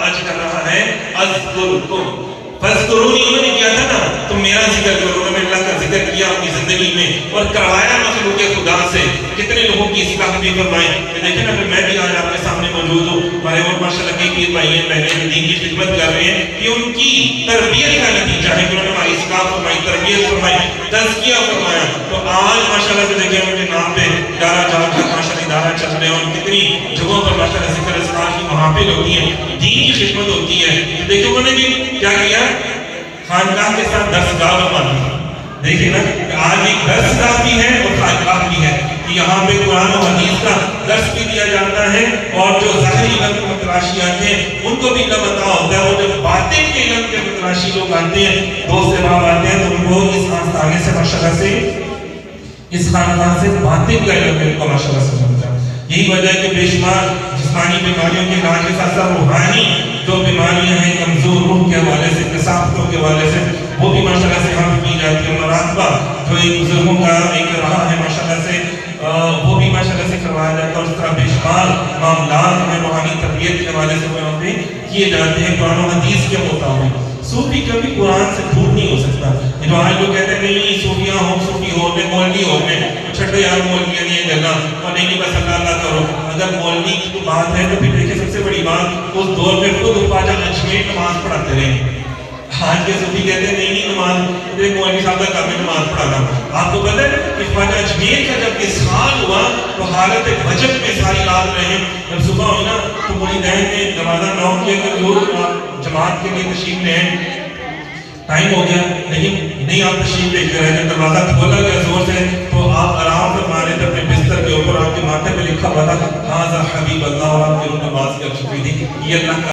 آج کر رہا ہے اذکرکم فاذکرونی، انہوں نے کیا تھا نا تم میرا ذکر کرو، انہوں نے اللہ کا ذکر کیا اپنی زندگی میں اور کروایا مخلوق خدا سے، کتنے لوگوں کی اصلاح بھی فرمائی۔ دیکھیں نا میں بھی آج آپ کے سامنے موجود ہوں، ہمارے اور ماشاءاللہ کے پیر بھائی ہیں بہنیں ہیں دین کی خدمت کر رہے ہیں، یہ ان کی تربیت کا نتیجہ ہے کہ انہوں نے ہماری اصلاح فرمائی، تربیت فرمائی، تزکیہ فرمایا۔ تو آج ماشاءاللہ سے دیکھیں ان کے نام پہ ادارہ جا کر ماشاءاللہ ادارہ چل رہے ہیں اور کتنی جگہوں پر ماشاءاللہ ذکر اذکار کی محافل ہوتی ہیں، دین کی خدمت ہوتی ہے۔ دیکھیں انہوں نے بھی کیا کیا، خانقاہ کے ساتھ درسگاہ بنائی۔ دیکھیں نا آج ایک درسگاہ بھی ہے اور خانقاہ بھی ہے، یہاں پہ قرآن و حدیث کا درس بھی دیا جاتا ہے اور جو ظاہری علم کے متلاشی آتے ہیں ان کو بھی علم عطا ہوتا ہے، اور جو باطن کے علم کے متلاشی لوگ آتے ہیں، دوست احباب آتے ہیں، تو ان کو اس آستانے سے ماشاءاللہ سے اس خانقاہ سے باطن کا علم ان کو ماشاءاللہ سے ملتا ہے۔ یہی وجہ ہے کہ بے شمار جسمانی بیماریوں کے علاج کے ساتھ ساتھ روحانی جو بیماریاں ہیں کمزور روح کے حوالے سے، کثافتوں کے حوالے سے، وہ بھی ماشاءاللہ سے ہم کی جاتی ہے۔ مراقبہ جو ایک بزرگوں کا ایک رہا ہے ماشاءاللہ سے، وہ بھی ماشاءاللہ سے کروایا جاتا ہے۔ اس طرح بے شمار معاملات میں روحانی تربیت کے حوالے سے وہاں پہ کیے جاتے ہیں قرآن و حدیث کے مطابق۔ صوفی کبھی قرآن سے دور نہیں ہو سکتا۔ جو آج لوگ کہتے ہیں نہیں صوفیاں ہوں، صوفی ہو میں مولوی ہو میں چھٹے یار مولوی نہیں ہے جگہ اور نہیں بس اللہ اللہ کرو۔ اگر مولوی کی تو بات ہے تو پھر دیکھیں سب سے بڑی بات اس دور میں خود خواجہ اجمیر نماز پڑھاتے رہے۔ آج کے صوفی کہتے ہیں نہیں نماز ایک مولوی صاحب کا کام ہے نماز پڑھانا۔ آپ کو پتہ ہے کہ خواجہ اجمیر کا جب اسحال ہوا تو حالت وجب میں ساری رات رہے۔ جب صبح ہوئی نا تو مریدین نے دروازہ نوک کیا کہ لوگ جماعت کے لیے تشریف لیں، ٹائم ہو گیا لیکن نہیں آپ تشریف لے کے رہے۔ جب دروازہ کھولا گیا زور سے تو آپ آرام فرما رہے تھے اپنے بستر کے اوپر، آپ کے ماتھے پہ لکھا ہوا تھا ہاذا حبیب اللہ، اور آپ کی نماز کر چکی تھی۔ یہ اللہ کا